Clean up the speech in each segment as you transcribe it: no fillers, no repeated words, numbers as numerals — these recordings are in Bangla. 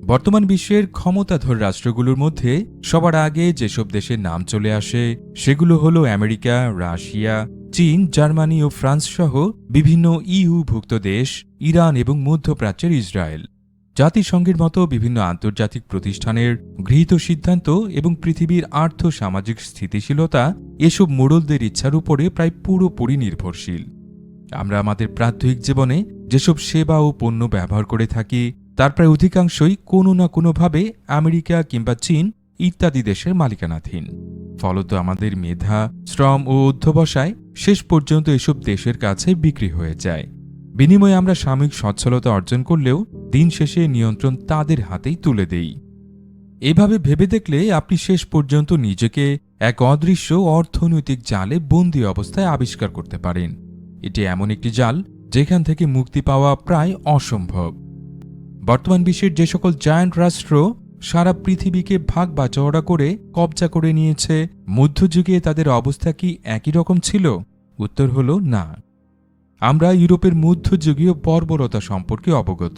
বর্তমান বিশ্বের ক্ষমতাধর রাষ্ট্রগুলোর মধ্যে সবার আগে যেসব দেশের নাম চলে আসে সেগুলো হলো আমেরিকা, রাশিয়া, চীন, জার্মানি ও ফ্রান্স সহ বিভিন্ন ইউভুক্ত দেশ, ইরান এবং মধ্যপ্রাচ্যের ইসরায়েল। জাতিসংঘের মতো বিভিন্ন আন্তর্জাতিক প্রতিষ্ঠানের গৃহীত সিদ্ধান্ত এবং পৃথিবীর আর্থ সামাজিক স্থিতিশীলতা এসব মোড়লদের ইচ্ছার উপরে প্রায় পুরোপুরি নির্ভরশীল। আমরা আমাদের প্রাত্যহিক জীবনে যেসব সেবা ও পণ্য ব্যবহার করে থাকি তার প্রায় অধিকাংশই কোনো না কোনোভাবে আমেরিকা কিংবা চীন ইত্যাদি দেশের মালিকানাধীন। ফলত আমাদের মেধা, শ্রম ও অধ্যবসায় শেষ পর্যন্ত এসব দেশের কাছে বিক্রি হয়ে যায়। বিনিময়ে আমরা সাময়িক সচ্ছলতা অর্জন করলেও দিন শেষে নিয়ন্ত্রণ তাদের হাতেই তুলে দেই। এভাবে ভেবে দেখলে আপনি শেষ পর্যন্ত নিজেকে এক অদৃশ্য অর্থনৈতিক জালে বন্দী অবস্থায় আবিষ্কার করতে পারেন। এটি এমন একটি জাল যেখান থেকে মুক্তি পাওয়া প্রায় অসম্ভব। বর্তমান বিশ্বের যে সকল জায়ান্ট রাষ্ট্র সারা পৃথিবীকে ভাগ বাঁচোয়ারা করে কবজা করে নিয়েছে, মধ্যযুগে তাদের অবস্থা কি একই রকম ছিল? উত্তর হল না। আমরা ইউরোপের মধ্যযুগীয় বর্বরতা সম্পর্কে অবগত।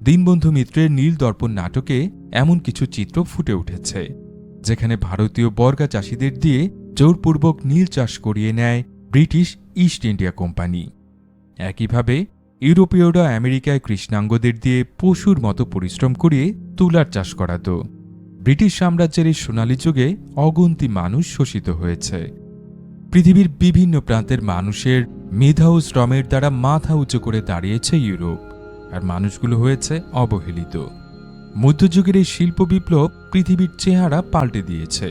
দীনবন্ধু মিত্রের নীল দর্পণ নাটকে এমন কিছু চিত্র ফুটে উঠেছে, যেখানে ভারতীয় বর্গা চাষিদের দিয়ে জোরপূর্বক নীল চাষ করিয়ে নেয় ব্রিটিশ ইস্ট ইন্ডিয়া কোম্পানি। একইভাবে ইউরোপীয়রা আমেরিকায় কৃষ্ণাঙ্গদের দিয়ে পশুর মতো পরিশ্রম করিয়ে তুলার চাষ করাত। ব্রিটিশ সাম্রাজ্যের এই সোনালী যুগে অগন্তি মানুষ শোষিত হয়েছে। পৃথিবীর বিভিন্ন প্রান্তের মানুষের মেধা ও শ্রমের দ্বারা মাথা উঁচু করে দাঁড়িয়েছে ইউরোপ, আর মানুষগুলো হয়েছে অবহেলিত। মধ্যযুগের এই শিল্প বিপ্লব পৃথিবীর চেহারা পাল্টে দিয়েছে।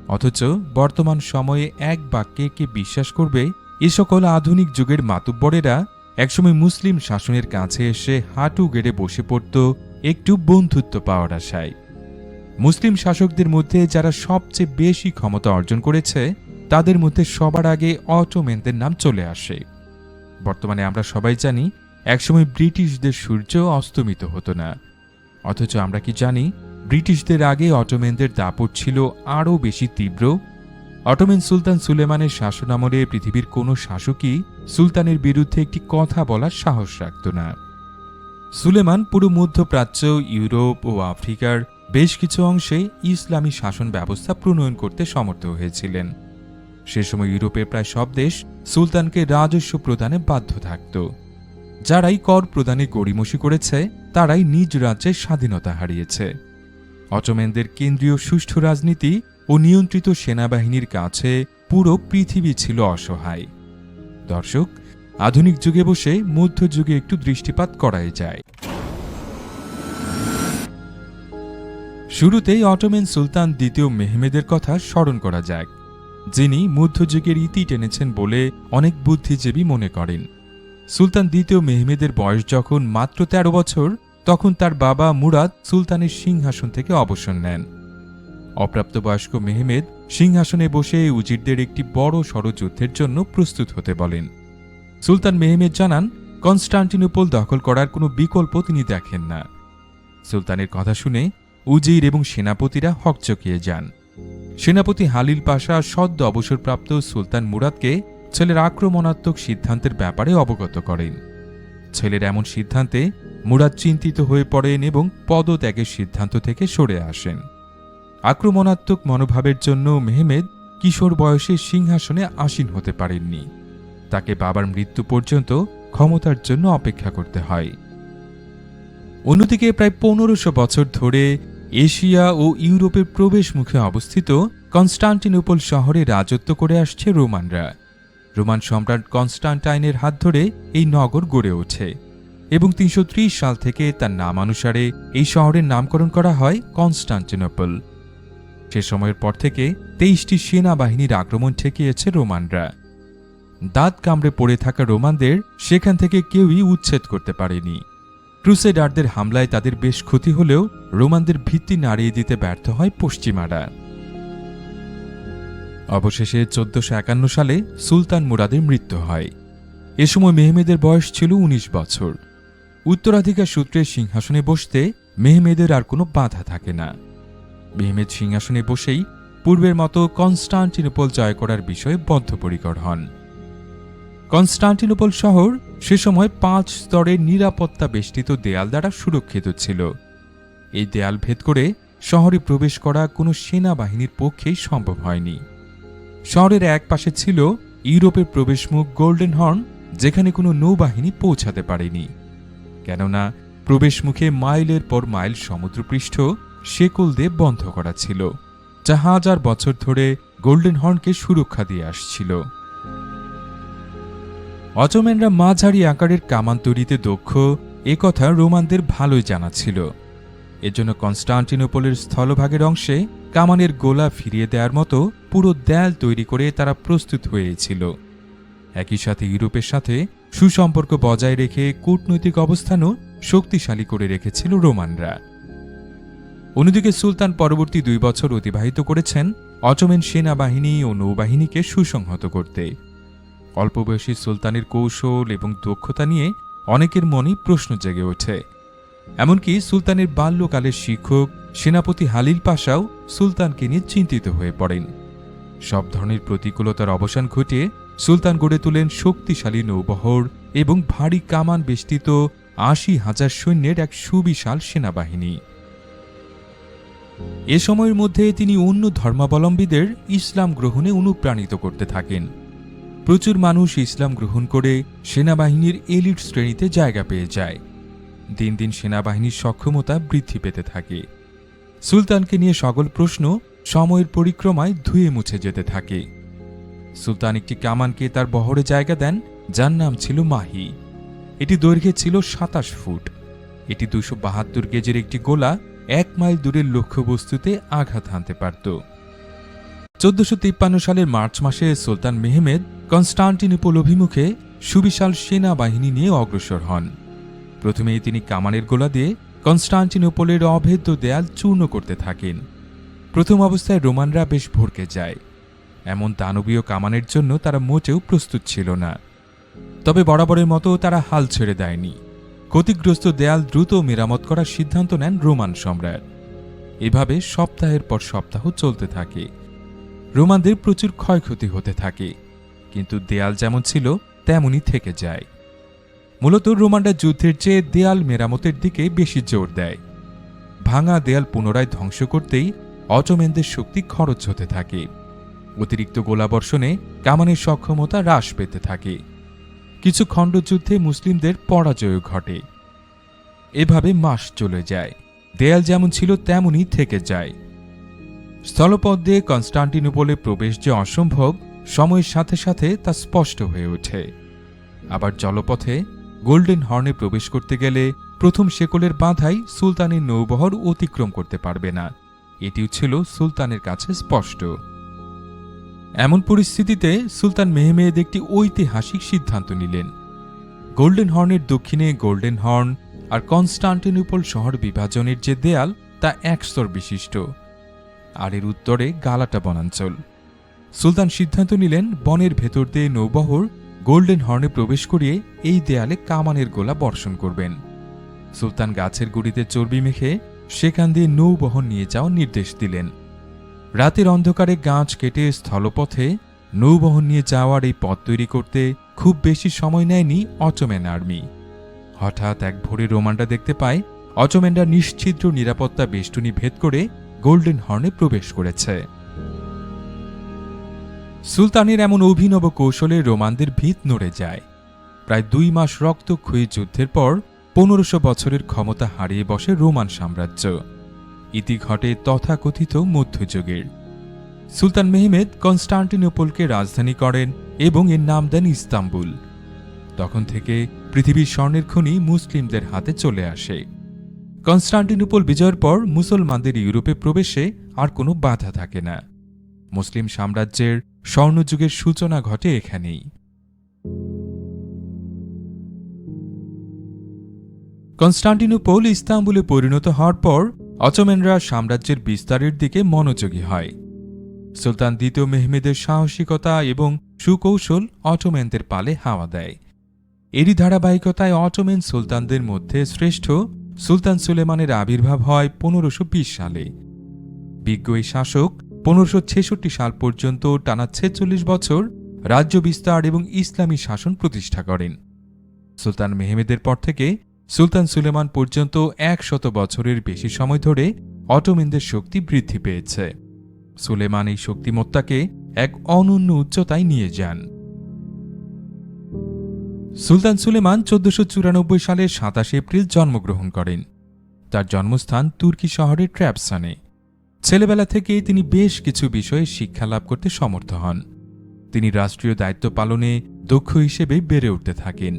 অথচ বর্তমান সময়ে এক বাক্যে কে বিশ্বাস করবে এ সকল আধুনিক যুগের মাতুব্বরেরা একসময় মুসলিম শাসনের কাছে এসে হাঁটু গেড়ে বসে পড়ত একটু বন্ধুত্ব পাওয়ার আশায়। মুসলিম শাসকদের মধ্যে যারা সবচেয়ে বেশি ক্ষমতা অর্জন করেছে তাদের মধ্যে সবার আগে অটোম্যানদের নাম চলে আসে। বর্তমানে আমরা সবাই জানি একসময় ব্রিটিশদের সূর্য অস্তমিত হতো না। অথচ আমরা কি জানি ব্রিটিশদের আগে অটোম্যানদের দাপট ছিল আরও বেশি তীব্র। অটোম্যান সুলতান সুলেমানের শাসনামলে পৃথিবীর কোনো শাসকই সুলতানের বিরুদ্ধে একটি কথা বলার সাহস রাখত না। সুলেমান পুরো মধ্যপ্রাচ্য, ইউরোপ ও আফ্রিকার বেশ কিছু অংশে ইসলামী শাসন ব্যবস্থা প্রণয়ন করতে সমর্থ হয়েছিলেন। সে সময় ইউরোপের প্রায় সব দেশ সুলতানকে রাজস্ব প্রদানে বাধ্য থাকত। যারাই কর প্রদানে গড়িমসি করেছে তারাই নিজ রাজ্যের স্বাধীনতা হারিয়েছে। অটোম্যানদের কেন্দ্রীয় সুষ্ঠু রাজনীতি ও নিয়ন্ত্রিত সেনাবাহিনীর কাছে পুরো পৃথিবী ছিল অসহায়। দর্শক, আধুনিক যুগে বসে মধ্যযুগে একটু দৃষ্টিপাত করাই যায়। শুরুতেই অটোম্যান সুলতান দ্বিতীয় মেহমেদের কথা স্মরণ করা যাক, যিনি মধ্যযুগের ইতি টেনেছেন বলে অনেক বুদ্ধিজীবী মনে করেন। সুলতান দ্বিতীয় মেহমেদের বয়স যখন মাত্র ১৩ বছর, তখন তার বাবা মুরাদ সুলতানের সিংহাসন থেকে অবসর নেন। অপ্রাপ্তবয়স্ক মেহমেদ সিংহাসনে বসে উজিরদের একটি বড় সড় যুদ্ধের জন্য প্রস্তুত হতে বলেন। সুলতান মেহমেদ জানান কনস্টান্টিনোপল দখল করার কোনো বিকল্প তিনি দেখেন না। সুলতানের কথা শুনে উজির এবং সেনাপতিরা হকচকিয়ে যান। সেনাপতি হালিল পাশা সদ্য অবসরপ্রাপ্ত সুলতান মুরাদকে ছেলের আক্রমণাত্মক সিদ্ধান্তের ব্যাপারে অবগত করেন। ছেলের এমন সিদ্ধান্তে মুরাদ চিন্তিত হয়ে পড়েন এবং পদত্যাগের সিদ্ধান্ত থেকে সরে আসেন। আক্রমণাত্মক মনোভাবের জন্য মেহমেদ কিশোর বয়সে সিংহাসনে আসীন হতে পারেননি। তাকে বাবার মৃত্যু পর্যন্ত ক্ষমতার জন্য অপেক্ষা করতে হয়। অন্যদিকে প্রায় ১৫০০ বছর ধরে এশিয়া ও ইউরোপের প্রবেশ মুখে অবস্থিত কনস্টান্টিনোপল শহরে রাজত্ব করে আসছে রোমানরা। রোমান সম্রাট কনস্টান্টাইনের হাত ধরে এই নগর গড়ে ওঠে এবং ৩৩০ সাল থেকে তার নামানুসারে এই শহরের নামকরণ করা হয় কনস্টান্টিনোপল। সে সময়ের পর থেকে ২৩টি সেনাবাহিনীর আক্রমণ ঠেকিয়েছে রোমানরা। দাঁত কামড়ে পড়ে থাকা রোমানদের সেখান থেকে কেউই উচ্ছেদ করতে পারেনি। ক্রুসেডারদের হামলায় তাদের বেশ ক্ষতি হলেও রোমানদের ভিত্তি নাড়িয়ে দিতে ব্যর্থ হয় পশ্চিমারা। অবশেষে ১৪৫১ সালে সুলতান মুরাদের মৃত্যু হয়। এ সময় মেহমেদের বয়স ছিল ১৯ বছর। উত্তরাধিকার সূত্রে সিংহাসনে বসতে মেহমেদের আর কোনো বাধা থাকে না। মেহমেদ সিংহাসনে বসেই পূর্বের মতো কনস্টান্টিনোপল জয় করার বিষয়ে বদ্ধপরিকর হন। কনস্টান্টিনোপল শহর সে সময় ৫ স্তরের নিরাপত্তা বেষ্টিত দেয়াল দ্বারা সুরক্ষিত ছিল। এই দেয়াল ভেদ করে শহরে প্রবেশ করা কোনো সেনাবাহিনীর পক্ষেই সম্ভব হয়নি। শহরের এক পাশে ছিল ইউরোপের প্রবেশমুখ গোল্ডেন হর্ন, যেখানে কোনো নৌবাহিনী পৌঁছাতে পারেনি, কেননা প্রবেশমুখে মাইলের পর মাইল সমুদ্রপৃষ্ঠ শেকল দিয়ে বন্ধ করা ছিল, যা হাজার বছর ধরে গোল্ডেন হর্নকে সুরক্ষা দিয়ে আসছিল। অটোম্যানরা মাঝারি আকারের কামান তৈরিতে দক্ষ, একথা রোমানদের ভালোই জানা ছিল। এজন্য কনস্টান্টিনোপলের স্থলভাগের অংশে কামানের গোলা ফিরিয়ে দেওয়ার মতো পুরো দেয়াল তৈরি করে তারা প্রস্তুত হয়েছিল। একই সাথে ইউরোপের সাথে সুসম্পর্ক বজায় রেখে কূটনৈতিক অবস্থানও শক্তিশালী করে রেখেছিল রোমানরা। অন্যদিকে সুলতান পরবর্তী 2 বছর অতিবাহিত করেছেন অটোম্যান সেনাবাহিনী ও নৌবাহিনীকে সুসংহত করতে। অল্প বয়সী সুলতানের কৌশল এবং দক্ষতা নিয়ে অনেকের মনেই প্রশ্ন জেগে ওঠে। এমনকি সুলতানের বাল্যকালের শিক্ষক সেনাপতি হালিল পাশাও সুলতানকে নিয়ে চিন্তিত হয়ে পড়েন। সব ধরনের প্রতিকূলতার অবসান ঘটিয়ে সুলতান গড়ে তোলেন শক্তিশালী নৌবহর এবং ভারী কামান বেষ্টিত ৮০,০০০ সৈন্যের এক সুবিশাল সেনাবাহিনী। এ সময়ের মধ্যে তিনি অন্য ধর্মাবলম্বীদের ইসলাম গ্রহণে অনুপ্রাণিত করতে থাকেন। প্রচুর মানুষ ইসলাম গ্রহণ করে সেনাবাহিনীর এলিট শ্রেণীতে জায়গা পেয়ে যায়। দিন দিন সেনাবাহিনীর সক্ষমতা বৃদ্ধি পেতে থাকে। সুলতানকে নিয়ে সকল প্রশ্ন সময়ের পরিক্রমায় ধুয়ে মুছে যেতে থাকে। সুলতান একটি কামানকে তার বহরে জায়গা দেন, যার নাম ছিল মাহি। এটি দৈর্ঘ্যে ছিল ২৭ ফুট। এটি ২৭২ গেজের একটি গোলা 1 মাইল দূরের লক্ষ্যবস্তুতে আঘাত হানতে পারত। ১৪৫৩ সালের মার্চ মাসে সুলতান মেহমেদ কনস্টান্টিনোপল অভিমুখে সুবিশাল সেনাবাহিনী নিয়ে অগ্রসর হন। প্রথমেই তিনি কামানের গোলা দিয়ে কনস্টান্টিনোপলের অভেদ্য দেয়াল চূর্ণ করতে থাকেন। প্রথম অবস্থায় রোমানরা বেশ ভড়কে যায়। এমন দানবীয় কামানের জন্য তারা মোটেও প্রস্তুত ছিল না। তবে বরাবরের মতো তারা হাল ছেড়ে দেয়নি। ক্ষতিগ্রস্ত দেয়াল দ্রুত মেরামত করার সিদ্ধান্ত নেন রোমান সম্রাট। এভাবে সপ্তাহের পর সপ্তাহ চলতে থাকে। রোমানদের প্রচুর ক্ষয়ক্ষতি হতে থাকে, কিন্তু দেয়াল যেমন ছিল তেমনই থেকে যায়। মূলত রোমানরা যুদ্ধের চেয়ে দেয়াল মেরামতের দিকে বেশি জোর দেয়। ভাঙা দেয়াল পুনরায় ধ্বংস করতেই অটোম্যানদের শক্তি খরচ হতে থাকে। অতিরিক্ত গোলাবর্ষণে কামানের সক্ষমতা হ্রাস পেতে থাকে। কিছু খণ্ডযুদ্ধে মুসলিমদের পরাজয় ঘটে। এভাবে মাস চলে যায়। দেয়াল যেমন ছিল তেমনই থেকে যায়। স্থলপথ দিয়ে কনস্টান্টিনোপলে প্রবেশ যে অসম্ভব, সময়ের সাথে সাথে তা স্পষ্ট হয়ে ওঠে। আবার জলপথে গোল্ডেন হর্নে প্রবেশ করতে গেলে প্রথম শেকলের বাধাই সুলতানের নৌবহর অতিক্রম করতে পারবে না, এটিও ছিল সুলতানের কাছে স্পষ্ট। এমন পরিস্থিতিতে সুলতান মেহমেদ একটি ঐতিহাসিক সিদ্ধান্ত নিলেন। গোল্ডেন হর্নের দক্ষিণে গোল্ডেন হর্ন আর কনস্টান্টিনোপল শহর বিভাজনের যে দেয়াল তা ১ স্তর বিশিষ্ট, আর এর উত্তরে গালাটা বনাঞ্চল। সুলতান সিদ্ধান্ত নিলেন বনের ভেতর দিয়ে নৌবহর গোল্ডেন হর্নে প্রবেশ করিয়ে এই দেয়ালে কামানের গোলা বর্ষণ করবেন। সুলতান গাছের গুড়িতে চর্বি মেখে সেখান দিয়ে নৌবহর নিয়ে যাওয়ার নির্দেশ দিলেন। রাতের অন্ধকারে গাছ কেটে স্থলপথে নৌবহর নিয়ে যাওয়ার এই পথ তৈরি করতে খুব বেশি সময় নেয়নি অটোম্যান আর্মি। হঠাৎ এক ভোরে রোমানরা দেখতে পায় অটোম্যানরা নিশ্ছিদ্র নিরাপত্তা বেষ্টনী ভেদ করে গোল্ডেন হর্নে প্রবেশ করেছে। সুলতানের এমন অভিনব কৌশলে রোমানদের ভিত নড়ে যায়। প্রায় 2 মাস রক্তক্ষয়ী যুদ্ধের পর 1500 বছরের ক্ষমতা হারিয়ে বসে রোমান সাম্রাজ্য। ইতি ঘটে তথাকথিত মধ্যযুগের। সুলতান মেহমেদ কনস্টান্টিনোপলকে রাজধানী করেন এবং এর নাম দেন ইস্তাম্বুল। তখন থেকে পৃথিবীর স্বর্ণের খনি মুসলিমদের হাতে চলে আসে। কনস্টান্টিনোপল বিজয়ের পর মুসলমানদের ইউরোপে প্রবেশে আর কোনো বাধা থাকে না। মুসলিম সাম্রাজ্যের স্বর্ণযুগের সূচনা ঘটে এখানেই। কনস্টান্টিনোপল ইস্তাম্বুলে পরিণত হওয়ার পর অটোম্যানরা সাম্রাজ্যের বিস্তারের দিকে মনোযোগী হয়। সুলতান দ্বিতীয় মেহমেদের সাহসিকতা এবং সুকৌশল অটোম্যানদের পালে হাওয়া দেয়। এরই ধারাবাহিকতায় অটোম্যান সুলতানদের মধ্যে শ্রেষ্ঠ সুলতান সুলেমানের আবির্ভাব হয় 1520 সালে। বিজ্ঞ এই শাসক 1566 সাল পর্যন্ত টানা 46 বছর রাজ্য বিস্তার এবং ইসলামী শাসন প্রতিষ্ঠা করেন। সুলতান মেহমেদের পর থেকে সুলতান সুলেমান পর্যন্ত ১০০ বছরের বেশি সময় ধরে অটোমেনদের শক্তি বৃদ্ধি পেয়েছে। সুলেমান এই শক্তিমত্তাকে এক অনন্য উচ্চতায় নিয়ে যান। সুলতান সুলেমান ১৪৯৪ সালের ২৭ এপ্রিল জন্মগ্রহণ করেন। তার জন্মস্থান তুর্কি শহরের ট্র্যাবসানে। ছেলেবেলা থেকেই তিনি বেশ কিছু বিষয়ে শিক্ষা লাভ করতে সমর্থ হন। তিনি রাষ্ট্রীয় দায়িত্ব পালনে দক্ষ হিসেবে বেড়ে উঠতে থাকেন।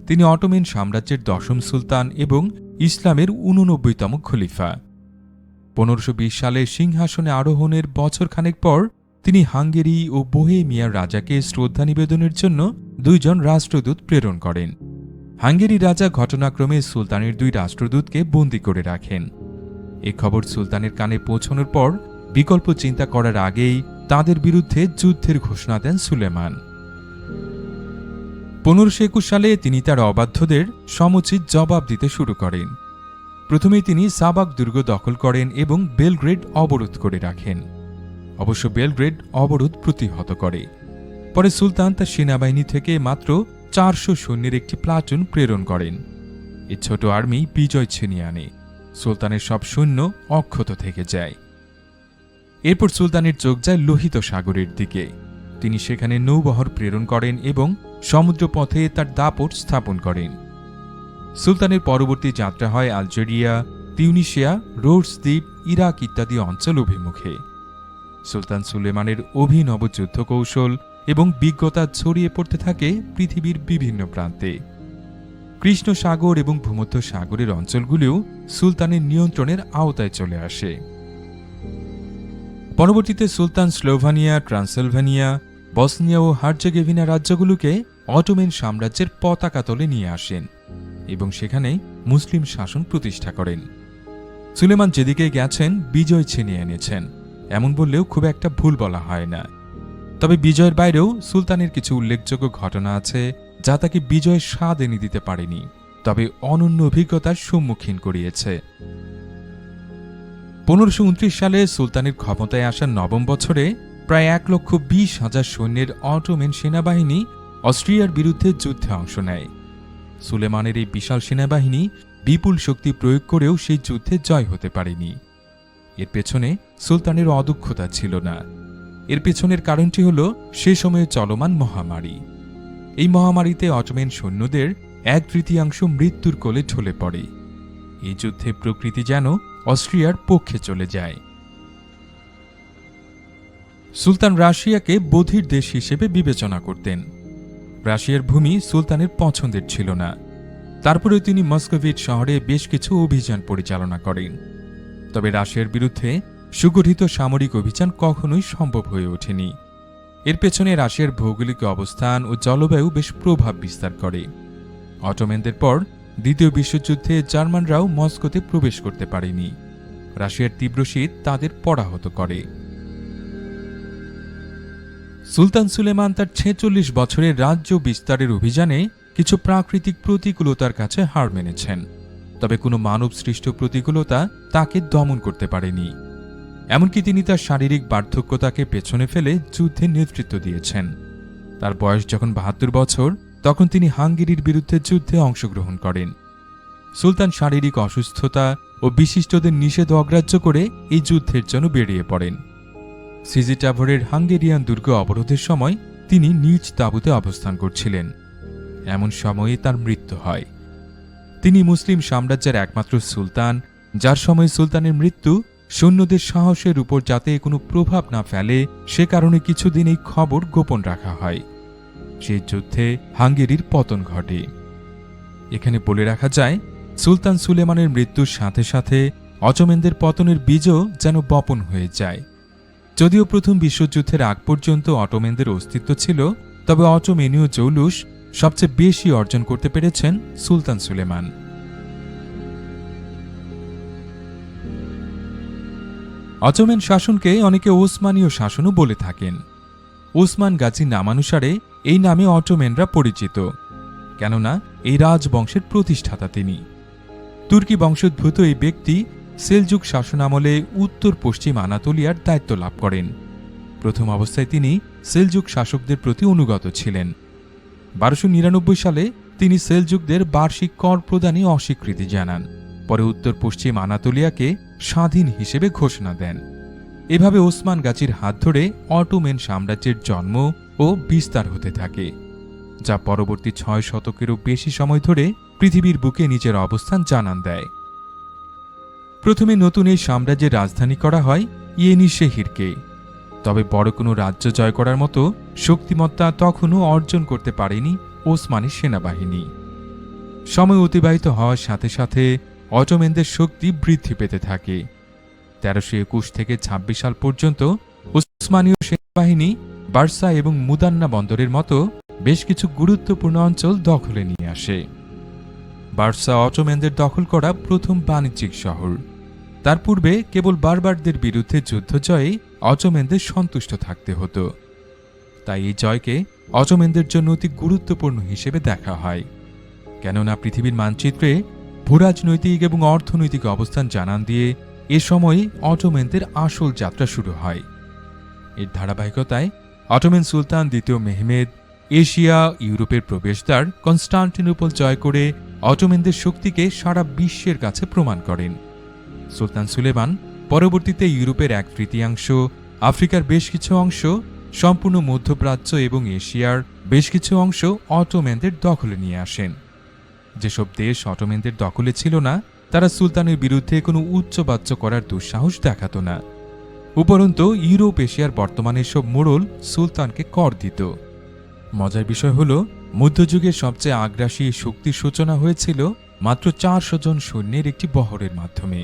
তিনি অটোমেন সাম্রাজ্যের ১০ম সুলতান এবং ইসলামের ৮৯তম খলিফা। ১৫২০ সালে সিংহাসনে আরোহণের বছরখানেক পর তিনি হাঙ্গেরি ও বোহেমিয়ার রাজাকে শ্রদ্ধা নিবেদনের জন্য ২ জন রাষ্ট্রদূত প্রেরণ করেন। হাঙ্গেরি রাজা ঘটনাক্রমে সুলতানের ২ রাষ্ট্রদূতকে বন্দী করে রাখেন। এ খবর সুলতানের কানে পৌঁছানোর পর বিকল্প চিন্তা করার আগেই তাদের বিরুদ্ধে যুদ্ধের ঘোষণা দেন সুলেমান। ১৫২১ সালে তিনি তার অবাধ্যদের সমুচিত জবাব দিতে শুরু করেন। প্রথমেই তিনি সাবাক দুর্গ দখল করেন এবং বেলগ্রেড অবরোধ করে রাখেন। অবশ্য বেলগ্রেড অবরোধ প্রতিহত করে। পরে সুলতান তার সেনাবাহিনী থেকে মাত্র ৪০০ সৈন্যের একটি প্লাটুন প্রেরণ করেন। এই ছোট আর্মি বিজয় ছিনিয়ে আনে। সুলতানের সব সৈন্য অক্ষত থেকে যায়। এরপর সুলতানের চোখ যায় লোহিত সাগরের দিকে। তিনি সেখানে নৌবহর প্রেরণ করেন এবং সমুদ্রপথে তার দাপট স্থাপন করেন। সুলতানের পরবর্তী যাত্রা হয় আলজেরিয়া, তিউনিসিয়া, রোডস দ্বীপ, ইরাক ইত্যাদি অঞ্চল অভিমুখে। সুলতান সুলেমানের অভিনব যুদ্ধ কৌশল এবং বিজ্ঞতা ছড়িয়ে পড়তে থাকে পৃথিবীর বিভিন্ন প্রান্তে। কৃষ্ণ সাগর এবং ভূমধ্য সাগরের অঞ্চলগুলিও সুলতানের নিয়ন্ত্রণের আওতায় চলে আসে। পরবর্তীতে সুলতান স্লোভানিয়া, ট্রান্সিলভানিয়া, বসনিয়া ও হার্জেগোভিনা রাজ্যগুলোকে অটোমেন সাম্রাজ্যের পতাকা তলে নিয়ে আসেন এবং সেখানে মুসলিম শাসন প্রতিষ্ঠা করেন। সুলেমান যেদিকে গেছেন বিজয় ছিনিয়ে এনেছেন, এমন বললেও খুব একটা ভুল বলা হয় না। তবে বিজয়ের বাইরেও সুলতানের কিছু উল্লেখযোগ্য ঘটনা আছে যা তাকে বিজয়ের স্বাদ এনে দিতে পারেনি, তবে অনন্য অভিজ্ঞতার সম্মুখীন করিয়েছে। ১৫২৯ সালে সুলতানের ক্ষমতায় আসার ৯ম বছরে প্রায় ১,২০,০০০ সৈন্যের অটোমেন সেনাবাহিনী অস্ট্রিয়ার বিরুদ্ধে যুদ্ধে অংশ নেয়। সুলেমানের এই বিশাল সেনাবাহিনী বিপুল শক্তি প্রয়োগ করেও সেই যুদ্ধে জয় হতে পারেনি। এর পেছনে সুলতানের অদক্ষতা ছিল না। এর পেছনের কারণটি হল সে সময়ে চলমান মহামারী। এই মহামারীতে অটোমেন সৈন্যদের ১/৩ মৃত্যুর কোলে ঢলে পড়ে। এই যুদ্ধে প্রকৃতি যেন অস্ট্রিয়ার পক্ষে চলে যায়। সুলতান রাশিয়াকে বধির দেশ হিসেবে বিবেচনা করতেন। রাশিয়ার ভূমি সুলতানের পছন্দের ছিল না। তারপরে তিনি মস্কোভিট শহরে বেশ কিছু অভিযান পরিচালনা করেন। তবে রাশিয়ার বিরুদ্ধে সুগঠিত সামরিক অভিযান কখনোই সম্ভব হয়ে ওঠেনি। এর পেছনে রাশিয়ার ভৌগোলিক অবস্থান ও জলবায়ু বেশ প্রভাব বিস্তার করে। অটোমেনদের পর দ্বিতীয় বিশ্বযুদ্ধে জার্মানরাও মস্কোতে প্রবেশ করতে পারেনি। রাশিয়ার তীব্র শীত তাদের পরাহত করে। সুলতান সুলেমান তার ৪৬ বছরের রাজ্য বিস্তারের অভিযানে কিছু প্রাকৃতিক প্রতিকূলতার কাছে হার মেনেছেন, তবে কোনো মানব সৃষ্ট প্রতিকূলতা তাকে দমন করতে পারেনি। এমনকি তিনি তার শারীরিক বার্ধক্যতাকে পেছনে ফেলে যুদ্ধে নেতৃত্ব দিয়েছেন। তার বয়স যখন ৭২ বছর, তখন তিনি হাঙ্গেরির বিরুদ্ধে যুদ্ধে অংশগ্রহণ করেন। সুলতান শারীরিক অসুস্থতা ও বিশিষ্টদের নিষেধ অগ্রাহ্য করে এই যুদ্ধের জন্য বেরিয়ে পড়েন। সিজিটাভরের হাঙ্গেরিয়ান দুর্গ অবরোধের সময় তিনি নিজ তাঁবুতে অবস্থান করছিলেন। এমন সময়ে তার মৃত্যু হয়। তিনি মুসলিম সাম্রাজ্যের একমাত্র সুলতান, যার সময় সুলতানের মৃত্যু সৈন্যদের সাহসের উপর যাতে কোনো প্রভাব না ফেলে সে কারণে কিছুদিন এই খবর গোপন রাখা হয়। সেই যুদ্ধে হাঙ্গেরির পতন ঘটে। এখানে বলে রাখা যায়, সুলতান সুলেমানের মৃত্যুর সাথে সাথে অটোমেনদের পতনের বীজও যেন বপন হয়ে যায়। যদিও প্রথম বিশ্বযুদ্ধের আগ পর্যন্ত অটোমেনদের অস্তিত্ব ছিল, তবে অটোমেনীয় জৌলুস সবচেয়ে বেশি অর্জন করতে পেরেছেন সুলতান সুলেমান। অটোমেন শাসনকে অনেকে ওসমানীয় শাসনও বলে থাকেন। ওসমান গাজীর নামানুসারে এই নামে অটোমেনরা পরিচিত, কেননা এই রাজবংশের প্রতিষ্ঠাতা তিনি। তুর্কি বংশোদ্ভূত এই ব্যক্তি সেলজুক শাসনামলে উত্তর পশ্চিম আনাতোলিয়ার দায়িত্ব লাভ করেন। প্রথম অবস্থায় তিনি সেলজুক শাসকদের প্রতি অনুগত ছিলেন। ১২৯৯ সালে তিনি সেলজুকদের বার্ষিক কর প্রদানে অস্বীকৃতি জানান। পরে উত্তর পশ্চিম আনাতোলিয়াকে স্বাধীন হিসেবে ঘোষণা দেন। এভাবে ওসমান গাজীর হাত ধরে অটোমেন সাম্রাজ্যের জন্ম ও বিস্তার হতে থাকে, যা পরবর্তী 6 শতকেরও বেশি সময় ধরে পৃথিবীর বুকে নিজের অবস্থান জানান দেয়। প্রথমে নতুন এই সাম্রাজ্যের রাজধানী করা হয় ইয়েনি শেহিরকে। তবে বড় কোনো রাজ্য জয় করার মতো শক্তিমত্তা তখনও অর্জন করতে পারেনি ওসমানী সেনাবাহিনী। সময় অতিবাহিত হওয়ার সাথে সাথে অটোমেনদের শক্তি বৃদ্ধি পেতে থাকে। 1321 থেকে 26 সাল পর্যন্ত ওসমানীয় সেনাবাহিনী বার্সা এবং মুদান্না বন্দরের মতো বেশ কিছু গুরুত্বপূর্ণ অঞ্চল দখলে নিয়ে আসে। বার্সা অটোমেনদের দখল করা প্রথম বাণিজ্যিক শহর। তার পূর্বে কেবল বারবারদের বিরুদ্ধে যুদ্ধ জয়ে অটোমেনদের সন্তুষ্ট থাকতে হতো। তাই এই জয়কে অটোমেনদের জন্য অতি গুরুত্বপূর্ণ হিসেবে দেখা হয়, কেননা পৃথিবীর মানচিত্রে ভূরাজনৈতিক এবং অর্থনৈতিক অবস্থান জানান দিয়ে এ সময়ে অটোমেনদের আসল যাত্রা শুরু হয়। এর ধারাবাহিকতায় অটোমেন সুলতান দ্বিতীয় মেহমেদ এশিয়া ইউরোপের প্রবেশদ্বার কনস্টান্টিনোপল জয় করে অটোমেনদের শক্তিকে সারা বিশ্বের কাছে প্রমাণ করেন। সুলতান সুলেমান পরবর্তীতে ইউরোপের 1/3, আফ্রিকার বেশ কিছু অংশ, সম্পূর্ণ মধ্যপ্রাচ্য এবং এশিয়ার বেশ কিছু অংশ অটোমেনদের দখলে নিয়ে আসেন। যেসব দেশ অটোমেনদের দখলে ছিল না, তারা সুলতানের বিরুদ্ধে কোনো উচ্চবাচ্য করার দুঃসাহস দেখাত না। উপরন্তু ইউরোপ এশিয়ার বর্তমানে সব মোড়ল সুলতানকে কর দিত। মজার বিষয় হল, মধ্যযুগের সবচেয়ে আগ্রাসী শক্তির সূচনা হয়েছিল মাত্র 400 জন সৈন্যের একটি বহরের মাধ্যমে।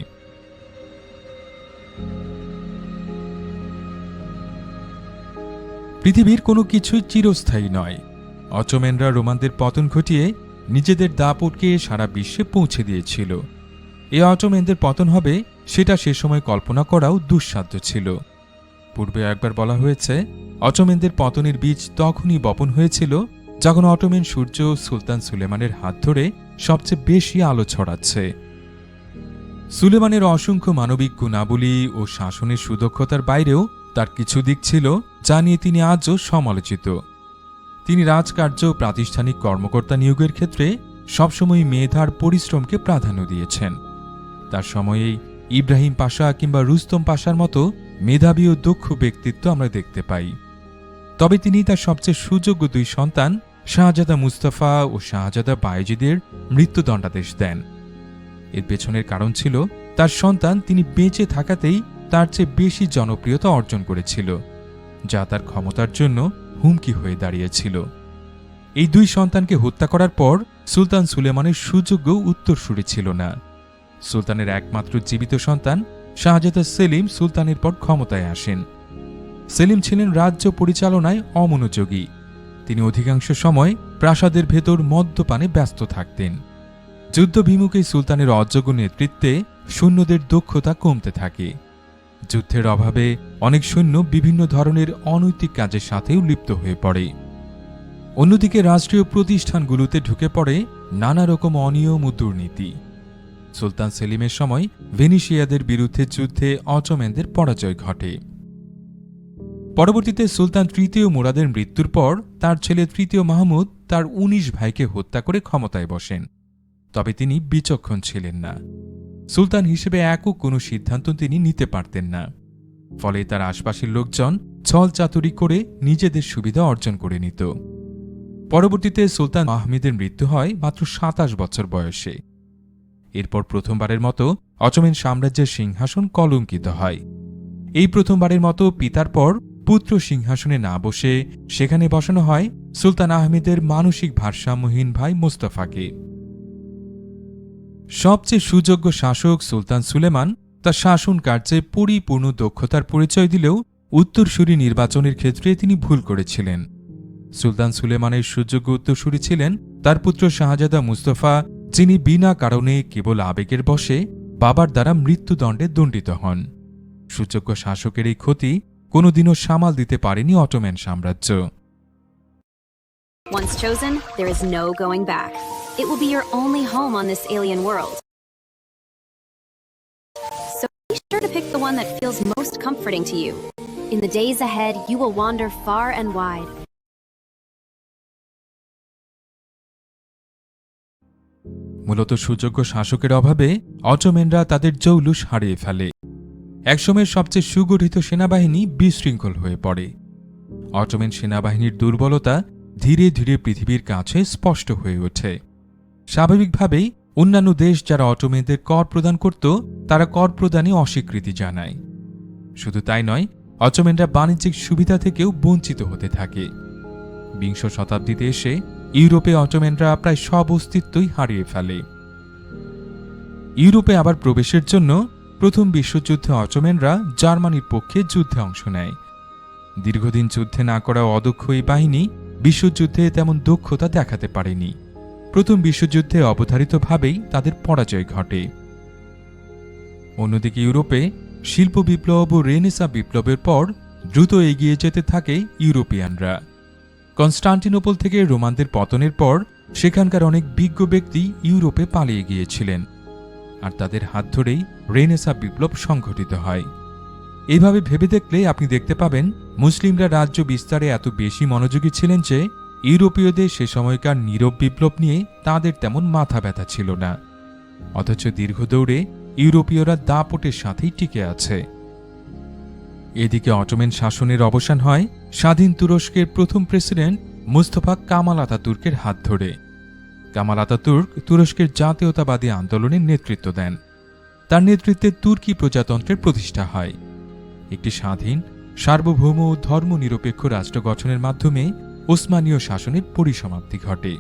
পৃথিবীর কোনো কিছুই চিরস্থায়ী নয়। অটোমেনরা রোমানদের পতন ঘটিয়ে নিজেদের দাপটকে সারা বিশ্বে পৌঁছে দিয়েছিল। এই অটোমেনদের পতন হবে সেটা সে সময় কল্পনা করাও দুঃসাধ্য ছিল। পূর্বে একবার বলা হয়েছে, অটোমেনদের পতনের বীজ তখনই বপন হয়েছিল যখন অটোমেন সূর্য সুলতান সুলেমানের হাত ধরে সবচেয়ে বেশি আলো ছড়াচ্ছে। সুলেমানের অসংখ্য মানবিক গুণাবলী ও শাসনের সুদক্ষতার বাইরেও তার কিছু দিক ছিল যা নিয়ে তিনি আজও সমালোচিত। তিনি রাজকার্য প্রাতিষ্ঠানিক কর্মকর্তা নিয়োগের ক্ষেত্রে সবসময় মেধার পরিশ্রমকে প্রাধান্য দিয়েছেন। তার সময়েই ইব্রাহিম পাশা কিংবা রুস্তম পাশার মতো মেধাবী ও দক্ষ ব্যক্তিত্ব আমরা দেখতে পাই। তবে তিনি তার সবচেয়ে সুযোগ্য 2 সন্তান শাহজাদা মুস্তাফা ও শাহজাদা বায়েজিদের মৃত্যুদণ্ডাদেশ দেন। এর পেছনের কারণ ছিল তার সন্তান তিনি বেঁচে থাকাতেই তার চেয়ে বেশি জনপ্রিয়তা অর্জন করেছিল, যা তার ক্ষমতার জন্য হুমকি হয়ে দাঁড়িয়েছিল। এই 2 সন্তানকে হত্যা করার পর সুলতান সুলেমানের সুযোগ্য উত্তরসূরি ছিল না। সুলতানের একমাত্র জীবিত সন্তান শাহজাদা সেলিম সুলতানের পর ক্ষমতায় আসেন। সেলিম ছিলেন রাজ্য পরিচালনায় অমনোযোগী। তিনি অধিকাংশ সময় প্রাসাদের ভেতর মদ্যপানে ব্যস্ত থাকতেন। যুদ্ধবিমুখ এই সুলতানের অযোগ্য নেতৃত্বে সৈন্যদের দক্ষতা কমতে থাকে। যুদ্ধের অভাবে অনেক সৈন্য বিভিন্ন ধরনের অনৈতিক কাজের সাথেও লিপ্ত হয়ে পড়ে। অন্যদিকে রাষ্ট্রীয় প্রতিষ্ঠানগুলোতে ঢুকে পড়ে নানা রকম অনিয়ম ও দুর্নীতি। সুলতান সেলিমের সময় ভেনিসিয়াদের বিরুদ্ধে যুদ্ধে অটোমেনদের পরাজয় ঘটে। পরবর্তীতে সুলতান তৃতীয় মুরাদের মৃত্যুর পর তার ছেলে তৃতীয় মাহমুদ তার 19 ভাইকে হত্যা করে ক্ষমতায় বসেন। তবে তিনি বিচক্ষণ ছিলেন না। সুলতান হিসেবে একক কোনো সিদ্ধান্ত তিনি নিতে পারতেন না। ফলে তার আশপাশের লোকজন ছল চাতুরি করে নিজেদের সুবিধা অর্জন করে নিত। পরবর্তীতে সুলতান আহমেদের মৃত্যু হয় মাত্র 27 বছর বয়সে। এরপর প্রথমবারের মতো অটোমেন সাম্রাজ্যের সিংহাসন কলঙ্কিত হয়। এই প্রথমবারের মতো পিতার পর পুত্র সিংহাসনে না বসে সেখানে বসানো হয় সুলতান আহমেদের মানসিক ভারসাম্যহীন ভাই মোস্তফাকে। সবচেয়ে সুযোগ্য শাসক সুলতান সুলেমান তার শাসন কার্যে পরিপূর্ণ দক্ষতার পরিচয় দিলেও উত্তরসূরি নির্বাচনের ক্ষেত্রে তিনি ভুল করেছিলেন। সুলতান সুলেমানের সুযোগ্য উত্তরসূরি ছিলেন তার পুত্র শাহজাদা মুস্তফা, যিনি বিনা কারণে কেবল আবেগের বশে বাবার দ্বারা মৃত্যুদণ্ডে দণ্ডিত হন। সুযোগ্য শাসকের এই ক্ষতি কোনোদিনও সামাল দিতে পারেনি অটোমেন সাম্রাজ্য। Once chosen, there is no going back. It will be your only home on this alien world. So be sure to pick the one that feels most comforting to you. In the days ahead, you will wander far and wide, মূলত সুযোগ্য শাসকের অভাবে অটোমেনরা তাদের জৌলুস হারিয়ে ফেলে। একসময়ের সবচেয়ে সুগঠিত সেনাবাহিনী বিশৃঙ্খল হয়ে পড়ে। অটোমেন সেনাবাহিনীর দুর্বলতা ধীরে ধীরে পৃথিবীর কাছে স্পষ্ট হয়ে ওঠে। স্বাভাবিকভাবেই অন্যান্য দেশ যারা অটোমেনদের কর প্রদান করত তারা কর প্রদানে অস্বীকৃতি জানায়। শুধু তাই নয়, অটোমেনরা বাণিজ্যিক সুবিধা থেকেও বঞ্চিত হতে থাকে। বিংশ শতাব্দীতে এসে ইউরোপে অটোমেনরা প্রায় সব অস্তিত্বই হারিয়ে ফেলে। ইউরোপে আবার প্রবেশের জন্য প্রথম বিশ্বযুদ্ধে অটোমেনরা জার্মানির পক্ষে যুদ্ধে অংশ নেয়। দীর্ঘদিন যুদ্ধে না করা অদক্ষ এই বাহিনী বিশ্বযুদ্ধে তেমন দক্ষতা দেখাতে পারেনি। প্রথম বিশ্বযুদ্ধে অবধারিতভাবেই তাদের পরাজয় ঘটে। অন্যদিকে ইউরোপে শিল্প বিপ্লব ও রেনেসাঁ বিপ্লবের পর দ্রুত এগিয়ে যেতে থাকে ইউরোপিয়ানরা। কনস্টান্টিনোপল থেকে রোমানদের পতনের পর সেখানকার অনেক বিজ্ঞ ব্যক্তি ইউরোপে পালিয়ে গিয়েছিলেন, আর তাদের হাত ধরেই রেনেসাঁ বিপ্লব সংঘটিত হয়। এইভাবে ভেবে দেখলে আপনি দেখতে পাবেন মুসলিমরা রাজ্য বিস্তারে এত বেশি মনোযোগী ছিলেন যে ইউরোপীয়দের সে সময়কার নীরব বিপ্লব নিয়ে তাদের তেমন মাথা ব্যথা ছিল না। অথচ দীর্ঘ দৌড়ে ইউরোপীয়রা দাপটের সাথেই টিকে আছে। এদিকে অটোমেন শাসনের অবসান হয় স্বাধীন তুরস্কের প্রথম প্রেসিডেন্ট মুস্তফা কামাল আতাতুর্কের হাত ধরে। কামাল আতাতুর্ক তুরস্কের জাতীয়তাবাদী আন্দোলনের নেতৃত্ব দেন। তার নেতৃত্বে তুর্কি প্রজাতন্ত্রের প্রতিষ্ঠা হয়। একটি স্বাধীন, সার্বভৌম ও ধর্মনিরপেক্ষ রাষ্ট্র গঠনের মাধ্যমে ওসমানীয় শাসনের পরিসমাপ্তি ঘটে।